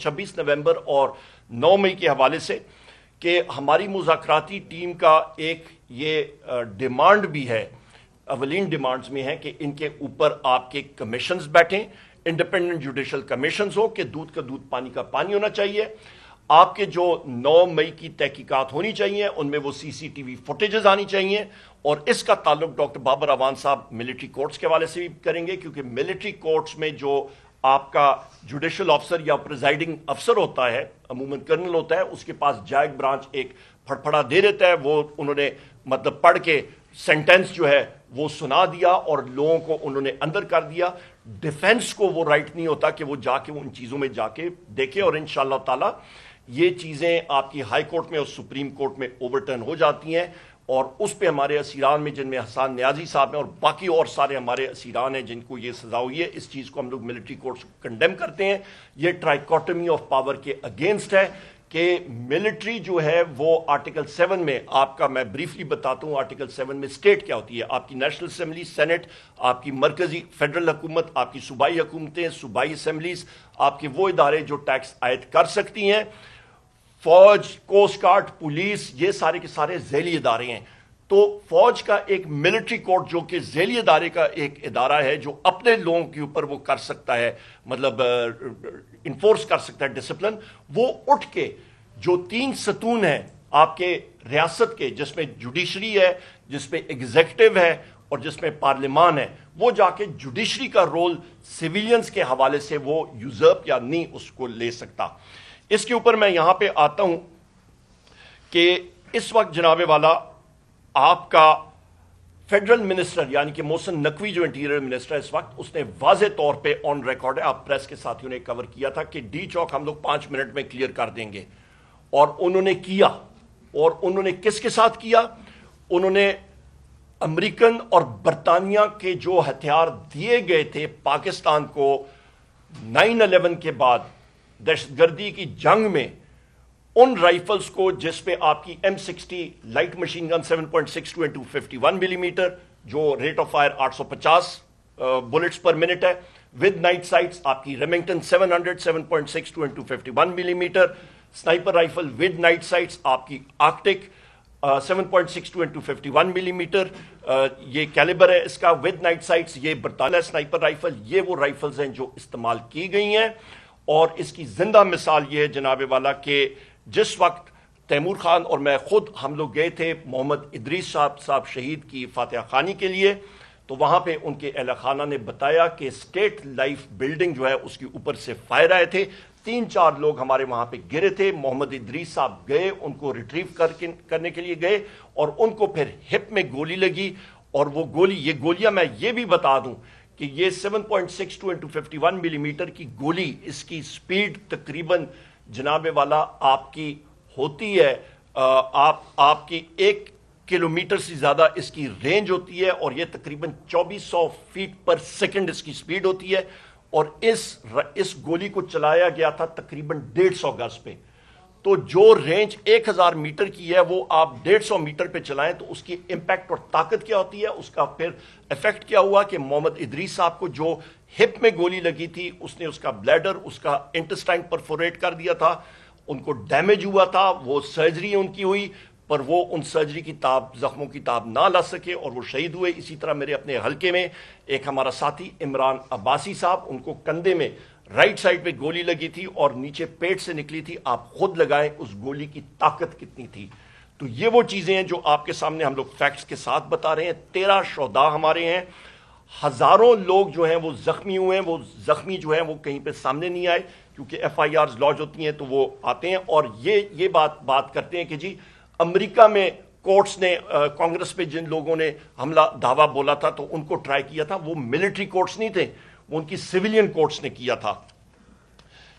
26 نومبر اور 9 مئی کے حوالے سے کہ ہماری مذاکراتی ٹیم کا ایک یہ ڈیمانڈ بھی ہے، اولین ڈیمانڈز میں ہے کہ ان کے اوپر آپ کے کمیشنز بیٹھیں، انڈیپینڈنٹ جوڈیشل کمیشنز ہو کہ دودھ کا دودھ پانی کا پانی ہونا چاہیے۔ آپ کے جو 9 مئی کی تحقیقات ہونی چاہیے ان میں وہ سی سی ٹی وی فوٹیجز آنی چاہیے، اور اس کا تعلق ڈاکٹر بابر اعوان صاحب ملٹری کورٹس کے حوالے سے بھی کریں گے، کیونکہ ملٹری کورٹس میں جو آپ کا جوڈیشل افسر یا پریزائڈنگ افسر ہوتا ہے، عموماً کرنل ہوتا ہے، اس کے پاس جائگ برانچ ایک پھڑپھڑا دے دیتا ہے، وہ انہوں نے مطلب پڑھ کے سینٹنس جو ہے وہ سنا دیا اور لوگوں کو انہوں نے اندر کر دیا۔ ڈیفنس کو وہ رائٹ نہیں ہوتا کہ وہ جا کے ان چیزوں میں جا کے دیکھے، اور انشاءاللہ تعالی یہ چیزیں آپ کی ہائی کورٹ میں اور سپریم کورٹ میں اوورٹرن ہو جاتی ہیں، اور اس پہ ہمارے اسیران میں جن میں حسان نیازی صاحب ہیں اور باقی اور سارے ہمارے اسیران ہیں جن کو یہ سزا ہوئی ہے، اس چیز کو ہم لوگ ملٹری کورٹس کنڈیم کرتے ہیں۔ یہ ٹرائیکوٹمی آف پاور کے اگینسٹ ہے کہ ملٹری جو ہے وہ آرٹیکل 7 میں آپ کا میں بریفلی بتاتا ہوں، آرٹیکل 7 میں سٹیٹ کیا ہوتی ہے۔ آپ کی نیشنل اسمبلی، سینٹ، آپ کی مرکزی فیڈرل حکومت، آپ کی صوبائی حکومتیں، صوبائی اسمبلیز، آپ کے وہ ادارے جو ٹیکس عائد کر سکتی ہیں، فوج، کوسٹ گارڈ، پولیس، یہ سارے کے سارے ذیلی ادارے ہیں۔ تو فوج کا ایک ملٹری کورٹ جو کہ ذیلی ادارے کا ایک ادارہ ہے جو اپنے لوگوں کے اوپر وہ کر سکتا ہے، مطلب انفورس کر سکتا ہے ڈسپلن، وہ اٹھ کے جو 3 ستون ہیں آپ کے ریاست کے، جس میں جوڈیشری ہے، جس میں ایگزیکٹو ہے اور جس میں پارلیمان ہے، وہ جا کے جوڈیشری کا رول سیویلینز کے حوالے سے وہ یوزرپ یا نہیں اس کو لے سکتا۔ اس کے اوپر میں یہاں پہ آتا ہوں کہ اس وقت جناب والا آپ کا فیڈرل منسٹر یعنی کہ محسن نقوی جو انٹیریئر منسٹر ہے اس وقت، اس نے واضح طور پہ آن ریکارڈ ہے، آپ پریس کے ساتھیوں نے کور کیا تھا کہ ڈی چوک ہم لوگ 5 منٹ میں کلیئر کر دیں گے، اور انہوں نے کیا۔ اور انہوں نے کس کے ساتھ کیا؟ انہوں نے امریکن اور برطانیہ کے جو ہتھیار دیے گئے تھے پاکستان کو 9/11 کے بعد دہشت گردی کی جنگ میں، ان رائفلز کو جس پہ آپ کی M60 light machine gun 7.62 into 51 millimetre جو rate of fire 850 bullets per minute ہے، ود نائٹ سائٹس آپ کی Remington 700 7.62 into 51 millimetre sniper rifle with night sights, آپ کی آرکٹک 7.62 into 51 ملی میٹر، یہ کیلیبر ہے اس کا ود نائٹ سائٹس، یہ برطانیہ سنائپر رائفل، یہ وہ رائفلز ہیں جو استعمال کی گئی ہیں۔ اور اس کی زندہ مثال یہ ہے جناب والا کہ جس وقت تیمور خان اور میں خود ہم لوگ گئے تھے محمد ادریس صاحب شہید کی فاتحہ خوانی کے لیے، تو وہاں پہ ان کے اہل خانہ نے بتایا کہ اسٹیٹ لائف بلڈنگ جو ہے اس کے اوپر سے فائر آئے تھے، 3-4 لوگ ہمارے وہاں پہ گرے تھے۔ محمد ادریس صاحب گئے، ان کو ریٹریو کرنے کے لیے گئے، اور ان کو پھر ہپ میں گولی لگی، اور وہ گولی، یہ گولیاں میں یہ بھی بتا دوں کہ یہ 7.62 into 51 ملی میٹر کی گولی، اس کی سپیڈ تقریباً جناب والا آپ کی ہوتی ہے آپ کی 1 کلومیٹر سے زیادہ اس کی رینج ہوتی ہے، اور یہ تقریباً 2400 فیٹ پر سیکنڈ اس کی سپیڈ ہوتی ہے، اور اس گولی کو چلایا گیا تھا تقریباً 150 گز پہ۔ تو جو رینج 1000 میٹر کی ہے وہ آپ 150 میٹر پہ چلائیں تو اس کی امپیکٹ اور طاقت کیا ہوتی ہے، اس کا پھر ایفیکٹ کیا ہوا کہ محمد ادریس صاحب کو جو ہپ میں گولی لگی تھی، اس نے اس کا بلیڈر، اس کا انٹسٹائن پرفوریٹ کر دیا تھا، ان کو ڈیمیج ہوا تھا، وہ سرجری ان کی ہوئی، پر وہ ان سرجری کی زخموں کی تاب نہ لا سکے اور وہ شہید ہوئے۔ اسی طرح میرے اپنے حلقے میں ایک ہمارا ساتھی عمران عباسی صاحب، ان کو کندھے میں رائٹ سائڈ پہ گولی لگی تھی اور نیچے پیٹ سے نکلی تھی، آپ خود لگائیں اس گولی کی طاقت کتنی تھی۔ تو یہ وہ چیزیں ہیں جو آپ کے سامنے ہم لوگ فیکٹس کے ساتھ بتا رہے ہیں۔ 13 شہداء ہمارے ہیں، ہزاروں لوگ جو ہیں وہ زخمی ہوئے ہیں، وہ زخمی جو ہیں وہ کہیں پہ سامنے نہیں آئے کیونکہ FIRs لانچ ہوتی ہیں تو وہ آتے ہیں، اور یہ بات کرتے ہیں کہ جی امریکہ میں کورٹس نے کانگریس پہ جن لوگوں نے حملہ دعویٰ بولا تھا تو ان کو ٹرائی کیا تھا، وہ ملٹری کورٹس نہیں تھے، وہ ان کی سویلین کورٹس نے کیا تھا۔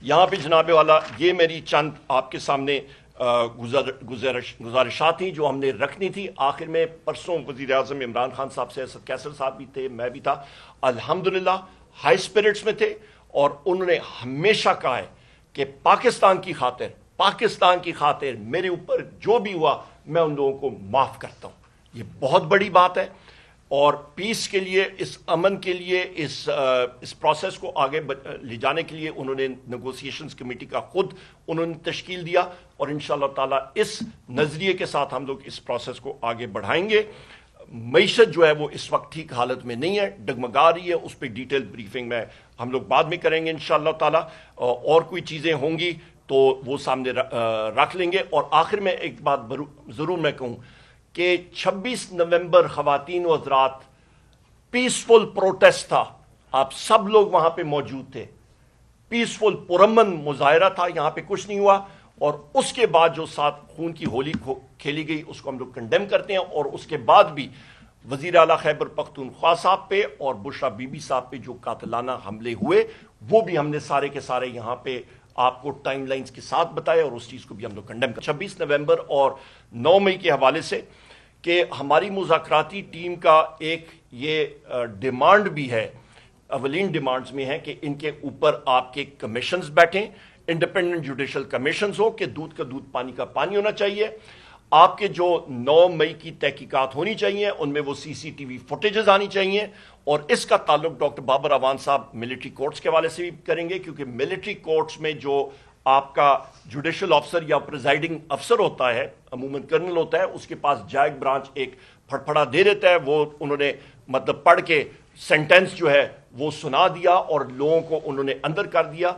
یہاں پہ جناب والا یہ میری چند آپ کے سامنے گزارشات تھیں جو ہم نے رکھنی تھی۔ آخر میں پرسوں وزیر اعظم عمران خان صاحب سے اسد کیسر صاحب بھی تھے، میں بھی تھا، الحمدللہ ہائی اسپرٹس میں تھے، اور انہوں نے ہمیشہ کہا ہے کہ پاکستان کی خاطر میرے اوپر جو بھی ہوا میں ان لوگوں کو معاف کرتا ہوں۔ یہ بہت بڑی بات ہے، اور پیس کے لیے، اس امن کے لیے، اس پروسیس کو آگے لے جانے کے لیے انہوں نے نیگوسیشنز کمیٹی کا خود انہوں نے تشکیل دیا، اور انشاءاللہ تعالیٰ اس نظریے کے ساتھ ہم لوگ اس پروسیس کو آگے بڑھائیں گے۔ معیشت جو ہے وہ اس وقت ٹھیک حالت میں نہیں ہے، ڈگمگا رہی ہے، اس پہ ڈیٹیل بریفنگ میں ہم لوگ بعد میں کریں گے انشاءاللہ تعالیٰ، اور کوئی چیزیں ہوں گی تو وہ سامنے رکھ لیں گے۔ اور آخر میں ایک بات ضرور میں کہوں کہ 26 نومبر خواتین و حضرات پیسفل پروٹیسٹ تھا، آپ سب لوگ وہاں پہ موجود تھے، پیسفل پرامن مظاہرہ تھا، یہاں پہ کچھ نہیں ہوا، اور اس کے بعد جو ساتھ خون کی ہولی کھیلی گئی اس کو ہم لوگ کنڈیم کرتے ہیں، اور اس کے بعد بھی وزیر اعلیٰ خیبر پختونخوا صاحب پہ اور بشرا بی بی صاحب پہ جو قاتلانہ حملے ہوئے وہ بھی ہم نے سارے کے سارے یہاں پہ آپ کو ٹائم لائنز کے ساتھ بتایا، اور اس چیز کو بھی ہم لوگ کنڈیم کرتے ہیں۔ 26 نومبر اور 9 مئی کے حوالے سے کہ ہماری مذاکراتی ٹیم کا ایک یہ ڈیمانڈ بھی ہے، اولین ڈیمانڈز میں ہے کہ ان کے اوپر آپ کے کمیشنز بیٹھیں، انڈیپینڈنٹ جوڈیشل کمیشنز ہو کہ دودھ کا دودھ پانی کا پانی ہونا چاہیے، آپ کے جو 9 مئی کی تحقیقات ہونی چاہیے ان میں وہ سی سی ٹی وی فوٹیجز آنی چاہیے، اور اس کا تعلق ڈاکٹر بابر اعوان صاحب ملٹری کورٹس کے حوالے سے بھی کریں گے، کیونکہ ملٹری کورٹس میں جو آپ کا جوڈیشل افسر یا پریزائڈنگ افسر ہوتا ہے، عموماً کرنل ہوتا ہے، اس کے پاس جائگ برانچ ایک پھڑپھڑا دے دیتا ہے، وہ انہوں نے مطلب پڑھ کے سینٹینس جو ہے وہ سنا دیا اور لوگوں کو انہوں نے اندر کر دیا۔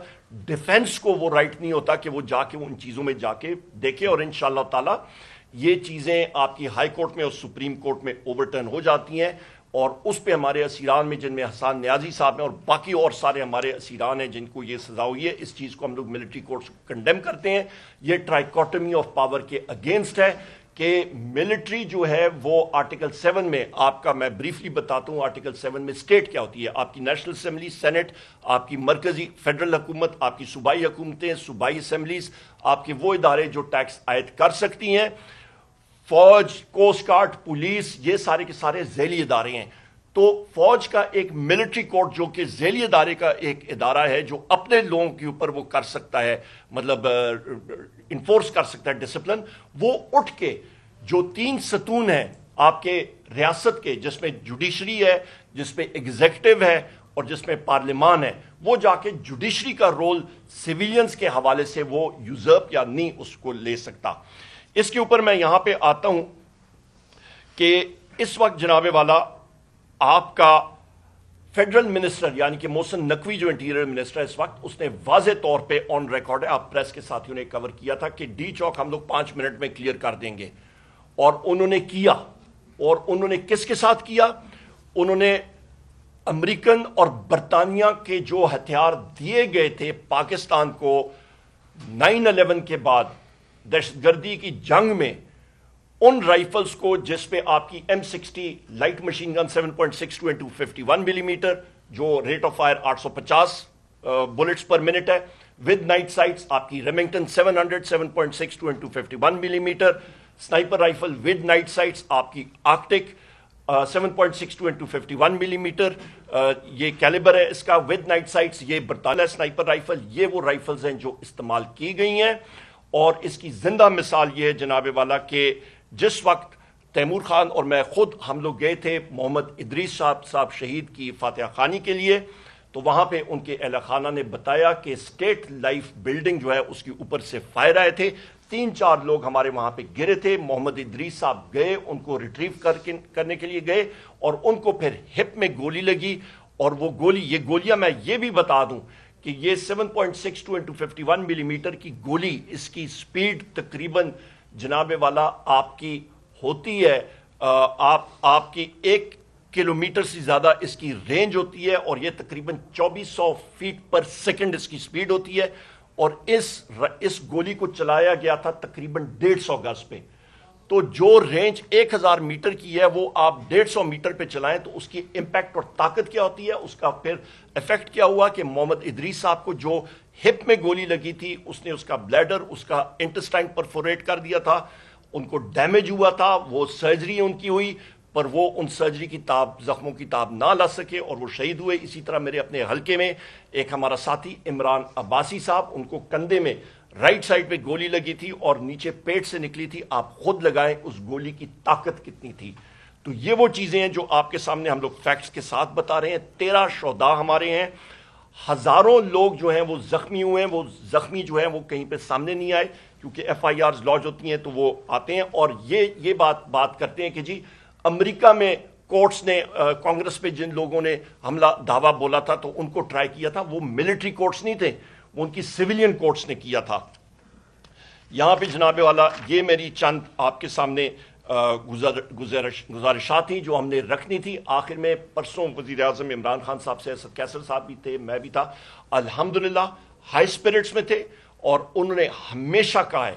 ڈیفنس کو وہ رائٹ نہیں ہوتا کہ وہ جا کے ان چیزوں میں جا کے دیکھے، اور انشاءاللہ تعالی یہ چیزیں آپ کی ہائی کورٹ میں اور سپریم کورٹ میں اوورٹرن ہو جاتی ہیں، اور اس پہ ہمارے اسیران میں جن میں حسان نیازی صاحب ہیں اور باقی اور سارے ہمارے اسیران ہیں جن کو یہ سزا ہوئی ہے، اس چیز کو ہم لوگ ملٹری کورٹس کو کنڈیم کرتے ہیں۔ یہ ٹرائیکوٹمی آف پاور کے اگینسٹ ہے کہ ملٹری جو ہے وہ آرٹیکل 7 میں آپ کا، میں بریفلی بتاتا ہوں آرٹیکل 7 میں سٹیٹ کیا ہوتی ہے، آپ کی نیشنل اسمبلی، سینٹ، آپ کی مرکزی فیڈرل حکومت، آپ کی صوبائی حکومتیں، صوبائی اسمبلیز، آپ کے وہ ادارے جو ٹیکس عائد کر سکتی ہیں، فوج، کوسٹ گارڈ، پولیس، یہ سارے کے سارے ذیلی ادارے ہیں۔ تو فوج کا ایک ملٹری کورٹ جو کہ ذیلی ادارے کا ایک ادارہ ہے جو اپنے لوگوں کے اوپر وہ کر سکتا ہے، مطلب انفورس کر سکتا ہے ڈسپلن، وہ اٹھ کے جو 3 ستون ہیں آپ کے ریاست کے، جس میں جوڈیشری ہے، جس میں ایگزیکٹو ہے اور جس میں پارلیمان ہے، وہ جا کے جوڈیشری کا رول سیویلینز کے حوالے سے وہ یوزرپ یا نہیں اس کو لے سکتا۔ اس کے اوپر میں یہاں پہ آتا ہوں کہ اس وقت جناب والا آپ کا فیڈرل منسٹر یعنی کہ محسن نقوی جو انٹیریئر منسٹر ہے اس وقت، اس نے واضح طور پہ آن ریکارڈ ہے، آپ پریس کے ساتھیوں نے کور کیا تھا کہ ڈی چوک ہم لوگ 5 منٹ میں کلیئر کر دیں گے، اور انہوں نے کیا، اور انہوں نے کس کے ساتھ کیا؟ انہوں نے امریکن اور برطانیہ کے جو ہتھیار دیے گئے تھے پاکستان کو 9/11 کے بعد دہشت گردی کی جنگ میں، ان رائفلز کو جس پہ آپ کی M60 light machine gun 7.62 into 51 millimetre جو rate of fire 850 bullets per minute ہے، ود نائٹ سائٹس، آپ کی Remington 700 7.62 into 51 millimetre sniper rifle with night sights, آپ کی آرکٹک 7.62 into 51 ملی میٹر، یہ کیلیبر ہے اس کا ود نائٹ سائٹس، یہ برطانیہ سنائپر رائفل، یہ وہ رائفلز ہیں جو استعمال کی گئی ہیں۔ اور اس کی زندہ مثال یہ ہے جناب والا کہ جس وقت تیمور خان اور میں خود ہم لوگ گئے تھے محمد ادریس صاحب شہید کی فاتحہ خوانی کے لیے، تو وہاں پہ ان کے اہل خانہ نے بتایا کہ اسٹیٹ لائف بلڈنگ جو ہے اس کے اوپر سے فائر آئے تھے، 3-4 لوگ ہمارے وہاں پہ گرے تھے، محمد ادریس صاحب گئے ان کو ریٹریو کرنے کے لیے گئے، اور ان کو پھر ہپ میں گولی لگی، اور وہ گولی، یہ گولیاں میں یہ بھی بتا دوں کہ یہ 7.62 into 51 ملی میٹر کی گولی، اس کی سپیڈ تقریباً جناب والا آپ کی ہوتی ہے، آپ کی 1 کلومیٹر سے زیادہ اس کی رینج ہوتی ہے، اور یہ تقریباً 2400 فیٹ پر سیکنڈ اس کی سپیڈ ہوتی ہے، اور اس گولی کو چلایا گیا تھا تقریباً 150 گز پہ۔ تو جو رینج 1000 میٹر کی ہے وہ آپ 150 میٹر پہ چلائیں تو اس کی امپیکٹ اور طاقت کیا ہوتی ہے، اس کا پھر ایفیکٹ کیا ہوا کہ محمد ادریس صاحب کو جو ہپ میں گولی لگی تھی، اس نے اس کا بلیڈر، اس کا انٹسٹائن پرفوریٹ کر دیا تھا، ان کو ڈیمیج ہوا تھا، وہ سرجری ان کی ہوئی، پر وہ ان سرجری کی زخموں کی تاب نہ لا سکے اور وہ شہید ہوئے۔ اسی طرح میرے اپنے حلقے میں ایک ہمارا ساتھی عمران عباسی صاحب، ان کو کندھے میں رائٹ سائڈ پہ گولی لگی تھی اور نیچے پیٹ سے نکلی تھی، آپ خود لگائیں اس گولی کی طاقت کتنی تھی۔ تو یہ وہ چیزیں ہیں جو آپ کے سامنے ہم لوگ فیکٹس کے ساتھ بتا رہے ہیں. 13 شہداء ہمارے ہیں, ہزاروں لوگ جو ہیں وہ زخمی ہوئے ہیں. وہ زخمی جو ہیں وہ کہیں پہ سامنے نہیں آئے کیونکہ ایف آئی آرز لانچ ہوتی ہیں تو وہ آتے ہیں اور یہ بات کرتے ہیں کہ جی امریکہ میں کورٹس نے کانگریس پہ جن لوگوں نے حملہ دعویٰ بولا تھا تو ان کو ٹرائی کیا تھا, وہ ملٹری کورٹس نہیں تھے, وہ ان کی سویلین کورٹس نے کیا تھا. یہاں پہ جناب والا یہ میری چند آپ کے سامنے گزارشات تھیں جو ہم نے رکھنی تھی. آخر میں پرسوں وزیر اعظم عمران خان صاحب سے اسد کیسر صاحب بھی تھے, میں بھی تھا, الحمدللہ ہائی اسپرٹس میں تھے اور انہوں نے ہمیشہ کہا ہے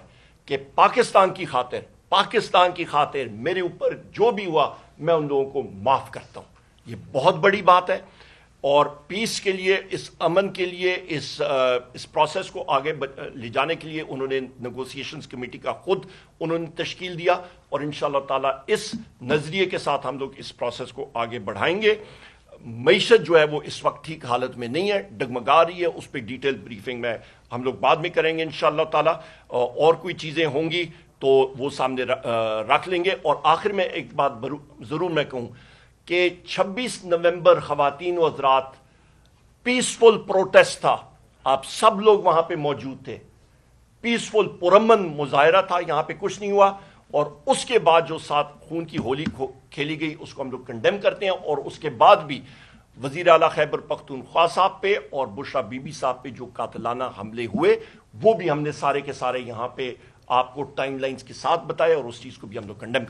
کہ پاکستان کی خاطر میرے اوپر جو بھی ہوا میں ان لوگوں کو معاف کرتا ہوں. یہ بہت بڑی بات ہے اور پیس کے لیے, اس امن کے لیے, اس پروسیس کو آگے لے جانے کے لیے انہوں نے نیگوسیشنز کمیٹی کا خود انہوں نے تشکیل دیا اور انشاءاللہ تعالی اس نظریے کے ساتھ ہم لوگ اس پروسیس کو آگے بڑھائیں گے. معیشت جو ہے وہ اس وقت ٹھیک حالت میں نہیں ہے, ڈگمگا رہی ہے, اس پہ ڈیٹیل بریفنگ میں ہم لوگ بعد میں کریں گے انشاءاللہ تعالی. اور کوئی چیزیں ہوں گی تو وہ سامنے رکھ لیں گے. اور آخر میں ایک بات ضرور میں کہوں کہ 26 نومبر خواتین و حضرات پیسفل پروٹیسٹ تھا, آپ سب لوگ وہاں پہ موجود تھے, پیسفل پرامن مظاہرہ تھا, یہاں پہ کچھ نہیں ہوا. اور اس کے بعد جو ساتھ خون کی ہولی کھیلی گئی اس کو ہم لوگ کنڈیم کرتے ہیں. اور اس کے بعد بھی وزیر اعلیٰ خیبر پختونخوا صاحب پہ اور بشرا بی بی صاحب پہ جو قاتلانہ حملے ہوئے وہ بھی ہم نے سارے کے سارے یہاں پہ آپ کو ٹائم لائنز کے ساتھ بتایا اور اس چیز کو بھی ہم لوگ کنڈیم